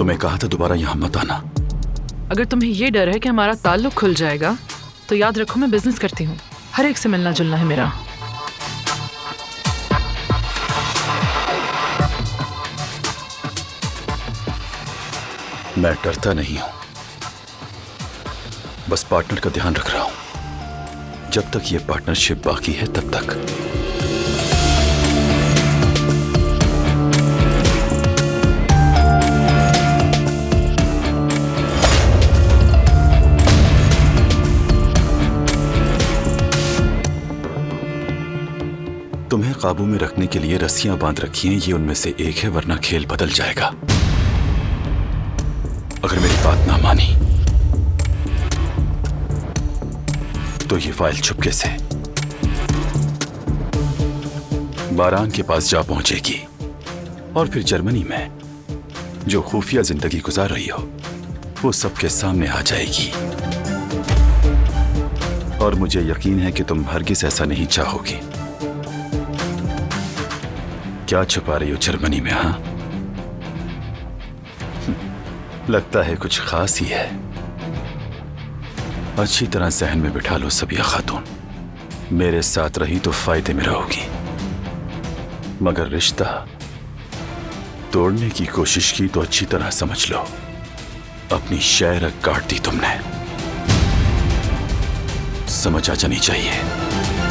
तुम्हें कहा था दोबारा यहां मत आना। अगर तुम्हें ये डर है कि हमारा ताल्लुक खुल जाएगा तो याद रखो मैं बिजनेस करती हूँ, हर एक से मिलना जुलना है मेरा। मैं डरता नहीं हूं, बस पार्टनर का ध्यान रख रहा हूं। जब तक ये पार्टनरशिप बाकी है तब तक। तुम्हें काबू में रखने के लिए रस्सियां बांध रखी हैं, ये उनमें से एक है, वरना खेल बदल जाएगा। अगर मेरी बात ना मानी तो ये फाइल चुपके से बारान के पास जा पहुंचेगी और फिर जर्मनी में जो खुफिया जिंदगी गुजार रही हो वो सबके सामने आ जाएगी। और मुझे यकीन है कि तुम हरगिज ऐसा नहीं चाहोगी। क्या छुपा रही हो जर्मनी में? हाँ, लगता है कुछ खास ही है। अच्छी तरह जहन में बिठा लो सबिया खातून, मेरे साथ रही तो फायदे में रहोगी, मगर रिश्ता तोड़ने की कोशिश की तो अच्छी तरह समझ लो अपनी शहर काट दी तुमने। समझ आ जानी चाहिए।